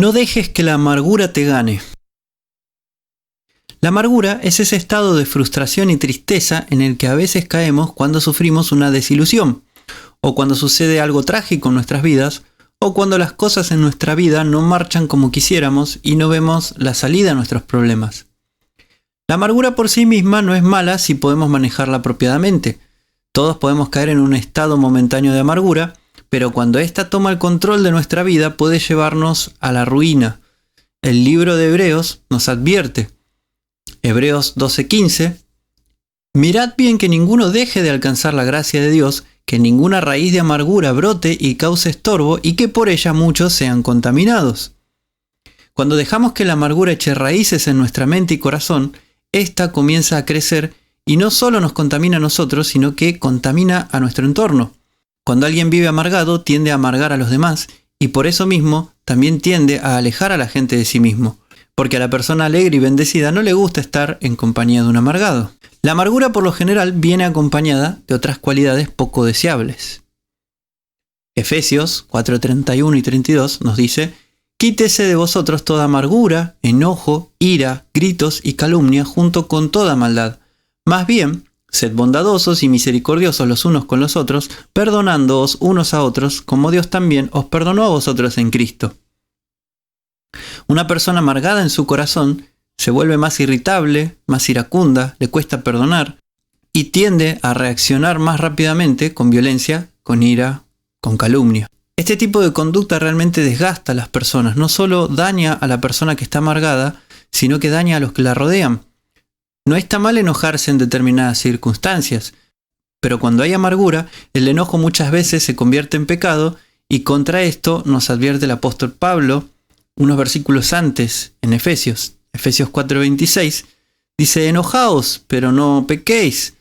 No dejes que la amargura te gane. La amargura es ese estado de frustración y tristeza en el que a veces caemos cuando sufrimos una desilusión, o cuando sucede algo trágico en nuestras vidas, o cuando las cosas en nuestra vida no marchan como quisiéramos y no vemos la salida a nuestros problemas. La amargura por sí misma no es mala si podemos manejarla apropiadamente. Todos podemos caer en un estado momentáneo de amargura, pero cuando ésta toma el control de nuestra vida puede llevarnos a la ruina. El libro de Hebreos nos advierte. Hebreos 12:15. Mirad bien que ninguno deje de alcanzar la gracia de Dios, que ninguna raíz de amargura brote y cause estorbo, y que por ella muchos sean contaminados. Cuando dejamos que la amargura eche raíces en nuestra mente y corazón, ésta comienza a crecer y no solo nos contamina a nosotros, sino que contamina a nuestro entorno. Cuando alguien vive amargado, tiende a amargar a los demás, y por eso mismo también tiende a alejar a la gente de sí mismo, porque a la persona alegre y bendecida no le gusta estar en compañía de un amargado. La amargura por lo general viene acompañada de otras cualidades poco deseables. Efesios 4:31 y 32 nos dice: quítese de vosotros toda amargura, enojo, ira, gritos y calumnia junto con toda maldad. Más bien, sed bondadosos y misericordiosos los unos con los otros, perdonándoos unos a otros, como Dios también os perdonó a vosotros en Cristo. Una persona amargada en su corazón se vuelve más irritable, más iracunda, le cuesta perdonar y tiende a reaccionar más rápidamente con violencia, con ira, con calumnia. Este tipo de conducta realmente desgasta a las personas, no solo daña a la persona que está amargada, sino que daña a los que la rodean. No está mal enojarse en determinadas circunstancias, pero cuando hay amargura, el enojo muchas veces se convierte en pecado, y contra esto nos advierte el apóstol Pablo unos versículos antes, en Efesios 4:26, dice: enojaos, pero no pequéis,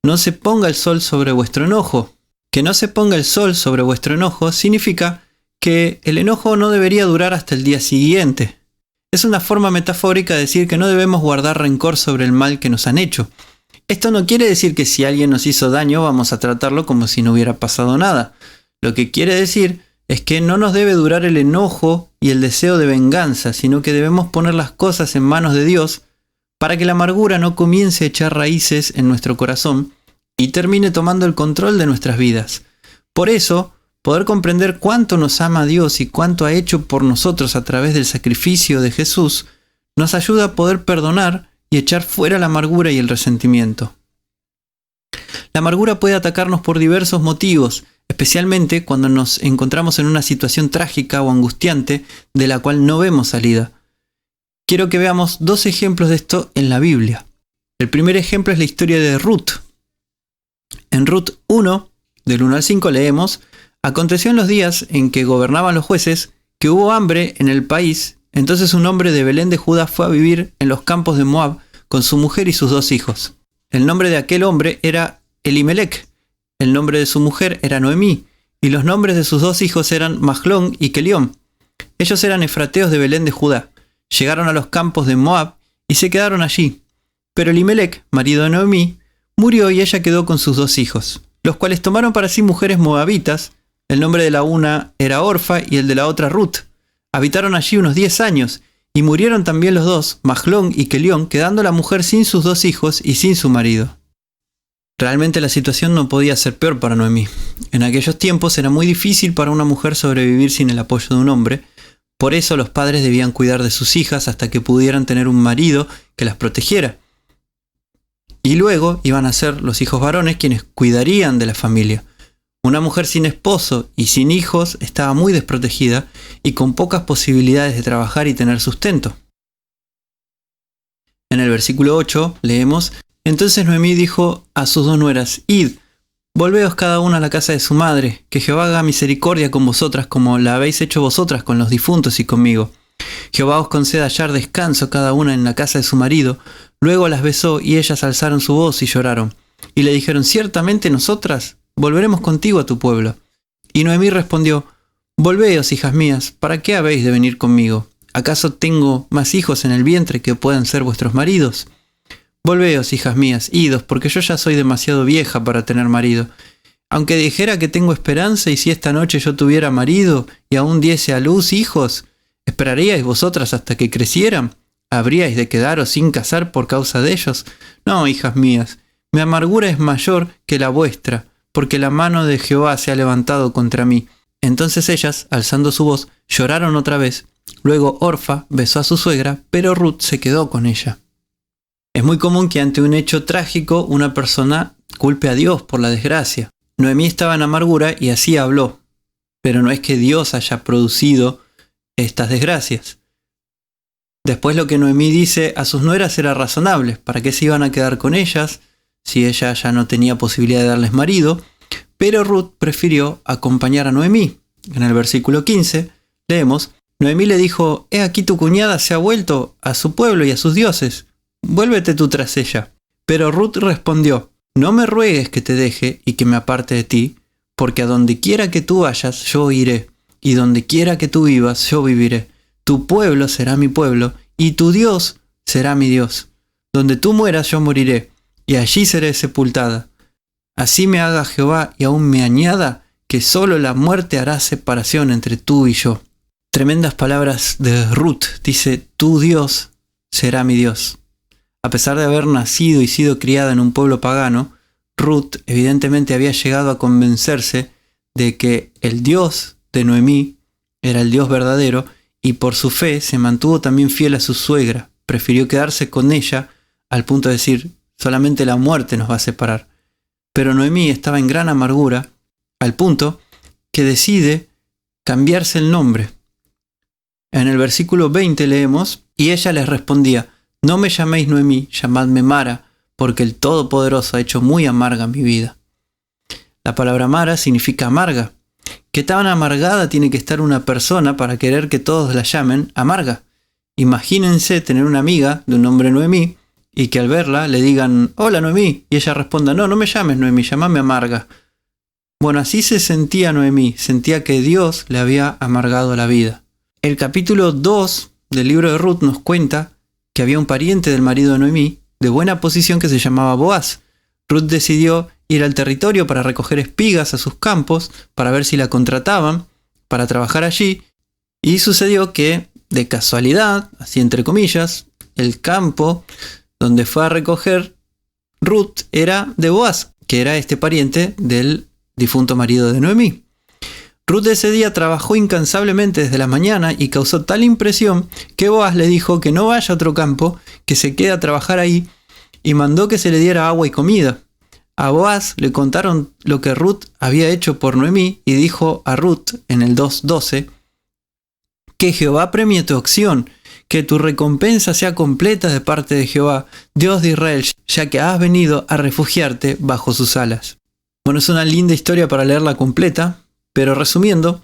no se ponga el sol sobre vuestro enojo. Que no se ponga el sol sobre vuestro enojo significa que el enojo no debería durar hasta el día siguiente. Es una forma metafórica de decir que no debemos guardar rencor sobre el mal que nos han hecho. Esto no quiere decir que si alguien nos hizo daño vamos a tratarlo como si no hubiera pasado nada. Lo que quiere decir es que no nos debe durar el enojo y el deseo de venganza, sino que debemos poner las cosas en manos de Dios para que la amargura no comience a echar raíces en nuestro corazón y termine tomando el control de nuestras vidas. Por eso, poder comprender cuánto nos ama Dios y cuánto ha hecho por nosotros a través del sacrificio de Jesús, nos ayuda a poder perdonar y echar fuera la amargura y el resentimiento. La amargura puede atacarnos por diversos motivos, especialmente cuando nos encontramos en una situación trágica o angustiante de la cual no vemos salida. Quiero que veamos dos ejemplos de esto en la Biblia. El primer ejemplo es la historia de Ruth. En Ruth 1, del 1 al 5 leemos: aconteció en los días en que gobernaban los jueces que hubo hambre en el país. Entonces un hombre de Belén de Judá fue a vivir en los campos de Moab con su mujer y sus 2 hijos. El nombre de aquel hombre era Elimelec, el nombre de su mujer era Noemí, y los nombres de sus 2 hijos eran Mahlón y Kelión. Ellos eran efrateos de Belén de Judá. Llegaron a los campos de Moab y se quedaron allí. Pero Elimelec, marido de Noemí, murió y ella quedó con sus 2 hijos, los cuales tomaron para sí mujeres moabitas. El nombre de la una era Orfa y el de la otra Ruth. Habitaron allí unos 10 años y murieron también los 2, Mahlón y Kelión, quedando la mujer sin sus 2 hijos y sin su marido. Realmente la situación no podía ser peor para Noemí. En aquellos tiempos era muy difícil para una mujer sobrevivir sin el apoyo de un hombre. Por eso los padres debían cuidar de sus hijas hasta que pudieran tener un marido que las protegiera. Y luego iban a ser los hijos varones quienes cuidarían de la familia. Una mujer sin esposo y sin hijos estaba muy desprotegida y con pocas posibilidades de trabajar y tener sustento. En el versículo 8 leemos: entonces Noemí dijo a sus 2 nueras: id, volveos cada una a la casa de su madre, que Jehová haga misericordia con vosotras como la habéis hecho vosotras con los difuntos y conmigo. Jehová os conceda hallar descanso cada una en la casa de su marido. Luego las besó y ellas alzaron su voz y lloraron. Y le dijeron: ciertamente nosotras volveremos contigo a tu pueblo. Y Noemí respondió: volveos, hijas mías, ¿para qué habéis de venir conmigo? ¿Acaso tengo más hijos en el vientre que puedan ser vuestros maridos? Volveos, hijas mías, idos, porque yo ya soy demasiado vieja para tener marido. Aunque dijera que tengo esperanza, y si esta noche yo tuviera marido y aún diese a luz hijos, ¿Esperaríais vosotras hasta que crecieran? ¿Habríais de quedaros sin casar por causa de ellos? No, hijas mías, mi amargura es mayor que la vuestra, porque la mano de Jehová se ha levantado contra mí. Entonces ellas, alzando su voz, lloraron otra vez. Luego Orfa besó a su suegra, pero Ruth se quedó con ella. Es muy común que ante un hecho trágico una persona culpe a Dios por la desgracia. Noemí estaba en amargura y así habló, pero no es que Dios haya producido estas desgracias. Después lo que Noemí dice a sus nueras era razonable. ¿Para qué se iban a quedar con ellas si ella ya no tenía posibilidad de darles marido? Pero Ruth prefirió acompañar a Noemí. En el versículo 15 leemos: Noemí le dijo: «He aquí tu cuñada se ha vuelto a su pueblo y a sus dioses. Vuélvete tú tras ella». Pero Ruth respondió: «No me ruegues que te deje y que me aparte de ti, porque a donde quiera que tú vayas yo iré, y donde quiera que tú vivas yo viviré. Tu pueblo será mi pueblo, y tu Dios será mi Dios. Donde tú mueras yo moriré, y allí seré sepultada. Así me haga Jehová y aún me añada, que solo la muerte hará separación entre tú y yo». Tremendas palabras de Ruth. Dice: tu Dios será mi Dios. A pesar de haber nacido y sido criada en un pueblo pagano, Ruth evidentemente había llegado a convencerse de que el Dios de Noemí era el Dios verdadero, y por su fe se mantuvo también fiel a su suegra. Prefirió quedarse con ella al punto de decir: solamente la muerte nos va a separar. Pero Noemí estaba en gran amargura, al punto que decide cambiarse el nombre. En el versículo 20 leemos: «Y ella les respondía: no me llaméis Noemí, llamadme Mara, porque el Todopoderoso ha hecho muy amarga mi vida». La palabra Mara significa amarga. ¿Qué tan amargada tiene que estar una persona para querer que todos la llamen amarga? Imagínense tener una amiga de un nombre Noemí y que al verla le digan: «Hola Noemí», y ella responda: «No, no me llames Noemí, llámame amarga». Bueno, así se sentía Noemí, sentía que Dios le había amargado la vida. El capítulo 2 del libro de Ruth nos cuenta que había un pariente del marido de Noemí, de buena posición, que se llamaba Boaz. Ruth decidió ir al territorio para recoger espigas a sus campos, para ver si la contrataban para trabajar allí, y sucedió que, de casualidad, así entre comillas, el campo donde fue a recoger Ruth era de Boaz, que era este pariente del difunto marido de Noemí. Ruth ese día trabajó incansablemente desde la mañana y causó tal impresión que Boaz le dijo que no vaya a otro campo, que se quede a trabajar ahí, y mandó que se le diera agua y comida. A Boaz le contaron lo que Ruth había hecho por Noemí y dijo a Ruth en el 2:12: «Que Jehová premie tu acción, que tu recompensa sea completa de parte de Jehová, Dios de Israel, ya que has venido a refugiarte bajo sus alas». Bueno, es una linda historia para leerla completa, pero resumiendo,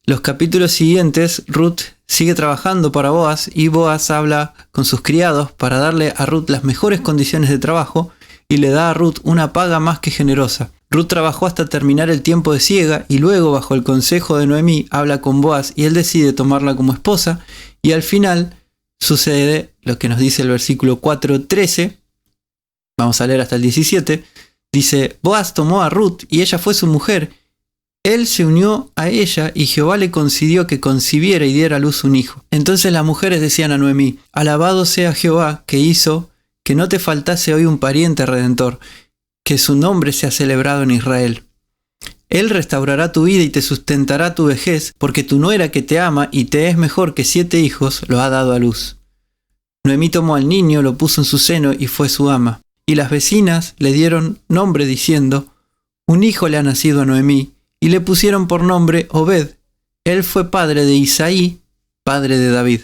los capítulos siguientes Ruth sigue trabajando para Boaz y Boaz habla con sus criados para darle a Ruth las mejores condiciones de trabajo y le da a Ruth una paga más que generosa. Ruth trabajó hasta terminar el tiempo de siega y luego, bajo el consejo de Noemí, habla con Boaz y él decide tomarla como esposa, y al final sucede lo que nos dice el versículo 4:13. Vamos a leer hasta el 17. Dice: «Boaz tomó a Ruth y ella fue su mujer. Él se unió a ella y Jehová le concedió que concibiera y diera a luz un hijo». Entonces las mujeres decían a Noemí: «Alabado sea Jehová, que hizo que no te faltase hoy un pariente redentor, que su nombre sea celebrado en Israel. Él restaurará tu vida y te sustentará tu vejez, porque tu nuera, que te ama y te es mejor que 7 hijos, lo ha dado a luz». Noemí tomó al niño, lo puso en su seno y fue su ama. Y las vecinas le dieron nombre diciendo: «Un hijo le ha nacido a Noemí», y le pusieron por nombre Obed. Él fue padre de Isaí, padre de David.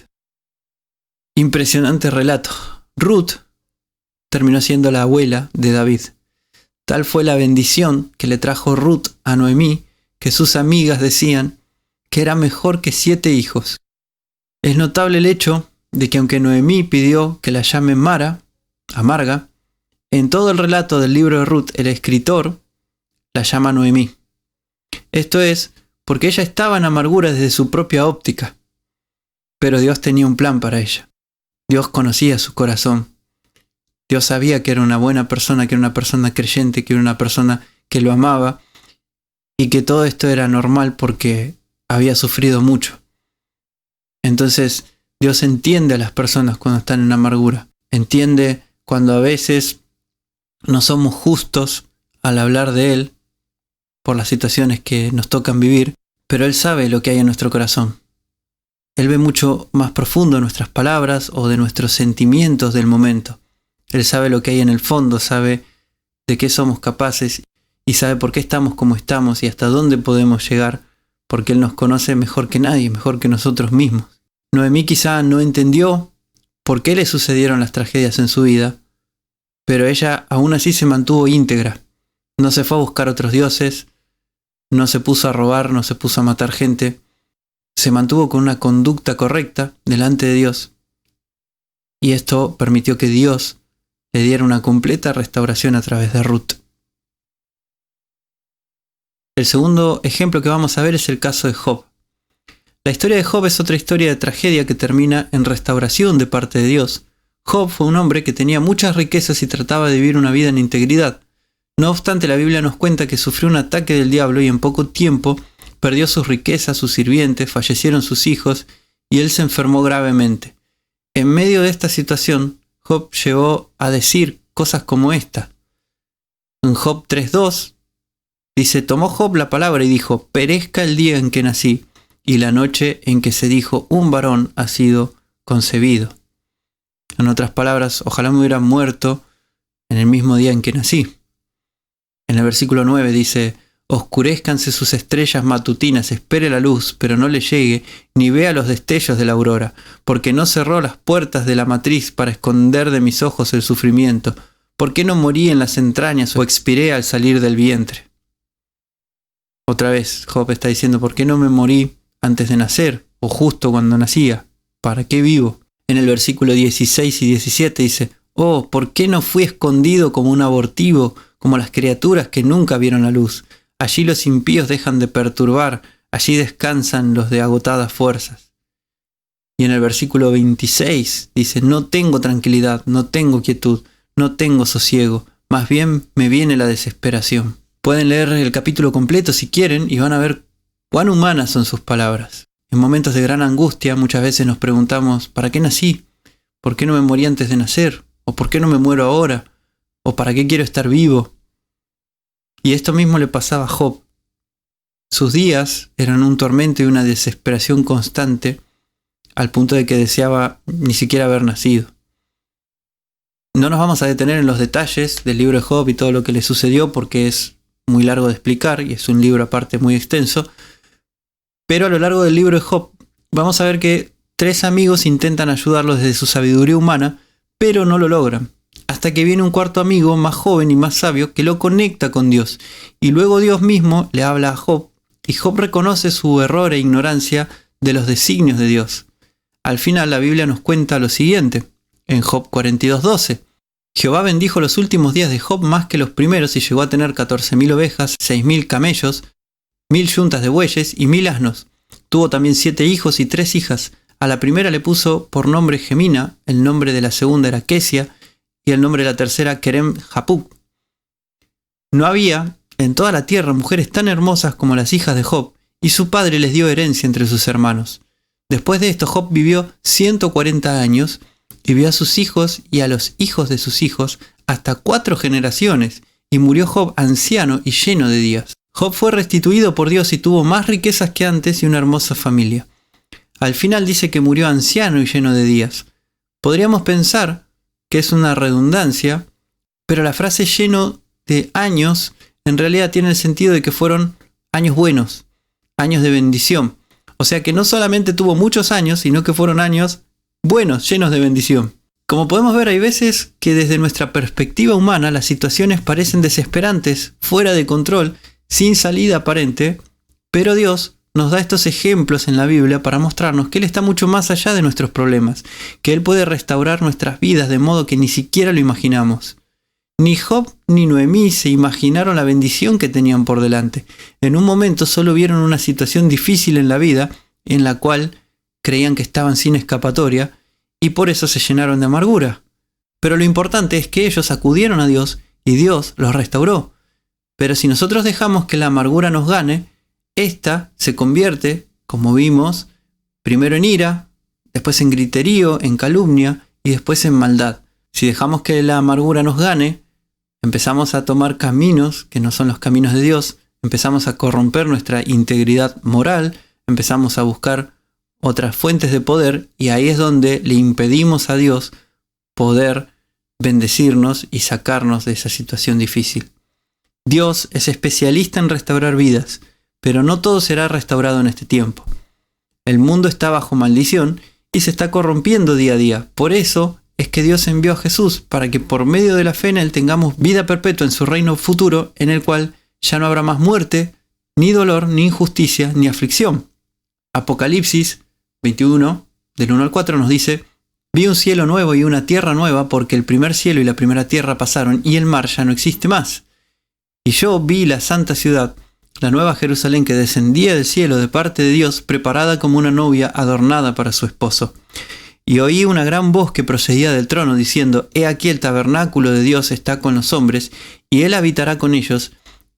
Impresionante relato. Ruth terminó siendo la abuela de David. Tal fue la bendición que le trajo Ruth a Noemí, que sus amigas decían que era mejor que 7 hijos. Es notable el hecho de que aunque Noemí pidió que la llamen Mara, amarga, en todo el relato del libro de Ruth el escritor la llama Noemí. Esto es porque ella estaba en amargura desde su propia óptica, pero Dios tenía un plan para ella. Dios conocía su corazón. Dios sabía que era una buena persona, que era una persona creyente, que era una persona que lo amaba, y que todo esto era normal porque había sufrido mucho. Entonces Dios entiende a las personas cuando están en amargura. Entiende cuando a veces no somos justos al hablar de Él por las situaciones que nos tocan vivir, pero Él sabe lo que hay en nuestro corazón. Él ve mucho más profundo nuestras palabras o de nuestros sentimientos del momento. Él sabe lo que hay en el fondo, sabe de qué somos capaces y sabe por qué estamos como estamos y hasta dónde podemos llegar, porque Él nos conoce mejor que nadie, mejor que nosotros mismos. Noemí quizá no entendió por qué le sucedieron las tragedias en su vida, pero ella aún así se mantuvo íntegra. No se fue a buscar otros dioses, no se puso a robar, no se puso a matar gente. Se mantuvo con una conducta correcta delante de Dios. Y esto permitió que Dios le diera una completa restauración a través de Ruth. El segundo ejemplo que vamos a ver es el caso de Job. La historia de Job es otra historia de tragedia que termina en restauración de parte de Dios. Job fue un hombre que tenía muchas riquezas y trataba de vivir una vida en integridad. No obstante, la Biblia nos cuenta que sufrió un ataque del diablo y en poco tiempo perdió sus riquezas, sus sirvientes, fallecieron sus hijos y él se enfermó gravemente. En medio de esta situación, Job llegó a decir cosas como esta. En Job 3:2 dice: tomó Job la palabra y dijo: perezca el día en que nací y la noche en que se dijo un varón ha sido concebido. En otras palabras, ojalá me hubiera muerto en el mismo día en que nací. En el versículo 9 dice: oscurézcanse sus estrellas matutinas, espere la luz, pero no le llegue, ni vea los destellos de la aurora, porque no cerró las puertas de la matriz para esconder de mis ojos el sufrimiento. ¿Por qué no morí en las entrañas o expiré al salir del vientre? Otra vez, Job está diciendo: ¿por qué no me morí antes de nacer o justo cuando nacía? ¿Para qué vivo? En el versículo 16 y 17 dice: oh, ¿por qué no fui escondido como un abortivo, como las criaturas que nunca vieron la luz? Allí los impíos dejan de perturbar, allí descansan los de agotadas fuerzas. Y en el versículo 26 dice: no tengo tranquilidad, no tengo quietud, no tengo sosiego, más bien me viene la desesperación. Pueden leer el capítulo completo si quieren y van a ver cuán humanas son sus palabras. En momentos de gran angustia muchas veces nos preguntamos: ¿para qué nací? ¿Por qué no me morí antes de nacer? ¿O por qué no me muero ahora? ¿O para qué quiero estar vivo? Y esto mismo le pasaba a Job. Sus días eran un tormento y una desesperación constante, al punto de que deseaba ni siquiera haber nacido. No nos vamos a detener en los detalles del libro de Job y todo lo que le sucedió, porque es muy largo de explicar y es un libro aparte muy extenso. Pero a lo largo del libro de Job vamos a ver que 3 amigos intentan ayudarlo desde su sabiduría humana, pero no lo logran. Hasta que viene un cuarto amigo más joven y más sabio que lo conecta con Dios. Y luego Dios mismo le habla a Job y Job reconoce su error e ignorancia de los designios de Dios. Al final la Biblia nos cuenta lo siguiente, en Job 42:12. Jehová bendijo los últimos días de Job más que los primeros y llegó a tener 14.000 ovejas, 6.000 camellos, 1.000 yuntas de bueyes y 1.000 asnos. Tuvo también 7 hijos y 3 hijas. A la primera le puso por nombre Gemina, el nombre de la segunda era Kesia y el nombre de la tercera Kerem Japuk. No había en toda la tierra mujeres tan hermosas como las hijas de Job, y su padre les dio herencia entre sus hermanos. Después de esto Job vivió 140 años y vio a sus hijos y a los hijos de sus hijos hasta 4 generaciones, y murió Job anciano y lleno de días. Job fue restituido por Dios y tuvo más riquezas que antes y una hermosa familia. Al final dice que murió anciano y lleno de días. Podríamos pensar que es una redundancia, pero la frase lleno de años en realidad tiene el sentido de que fueron años buenos, años de bendición. O sea que no solamente tuvo muchos años, sino que fueron años buenos, llenos de bendición. Como podemos ver, hay veces que desde nuestra perspectiva humana las situaciones parecen desesperantes, fuera de control, sin salida aparente, pero Dios nos da estos ejemplos en la Biblia para mostrarnos que Él está mucho más allá de nuestros problemas, que Él puede restaurar nuestras vidas de modo que ni siquiera lo imaginamos. Ni Job ni Noemí se imaginaron la bendición que tenían por delante. En un momento solo vieron una situación difícil en la vida, en la cual creían que estaban sin escapatoria, y por eso se llenaron de amargura. Pero lo importante es que ellos acudieron a Dios y Dios los restauró. Pero si nosotros dejamos que la amargura nos gane, esta se convierte, como vimos, primero en ira, después en griterío, en calumnia y después en maldad. Si dejamos que la amargura nos gane, empezamos a tomar caminos que no son los caminos de Dios, empezamos a corromper nuestra integridad moral, empezamos a buscar otras fuentes de poder y ahí es donde le impedimos a Dios poder bendecirnos y sacarnos de esa situación difícil. Dios es especialista en restaurar vidas, pero no todo será restaurado en este tiempo. El mundo está bajo maldición y se está corrompiendo día a día. Por eso es que Dios envió a Jesús para que por medio de la fe en Él tengamos vida perpetua en su reino futuro, en el cual ya no habrá más muerte, ni dolor, ni injusticia, ni aflicción. Apocalipsis 21, del 1 al 4 nos dice: vi un cielo nuevo y una tierra nueva, porque el primer cielo y la primera tierra pasaron y el mar ya no existe más. Y yo vi la santa ciudad, la nueva Jerusalén, que descendía del cielo de parte de Dios, preparada como una novia adornada para su esposo. Y oí una gran voz que procedía del trono, diciendo: he aquí el tabernáculo de Dios está con los hombres, y Él habitará con ellos,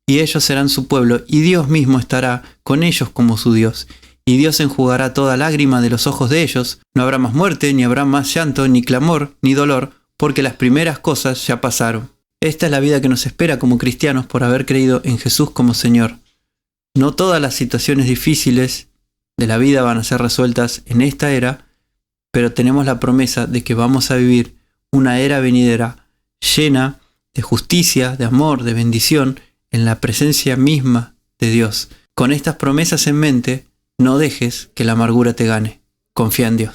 y ellos serán su pueblo, y Dios mismo estará con ellos como su Dios. Y Dios enjugará toda lágrima de los ojos de ellos, no habrá más muerte, ni habrá más llanto, ni clamor, ni dolor, porque las primeras cosas ya pasaron. Esta es la vida que nos espera como cristianos por haber creído en Jesús como Señor. No todas las situaciones difíciles de la vida van a ser resueltas en esta era, pero tenemos la promesa de que vamos a vivir una era venidera llena de justicia, de amor, de bendición, en la presencia misma de Dios. Con estas promesas en mente, no dejes que la amargura te gane. Confía en Dios.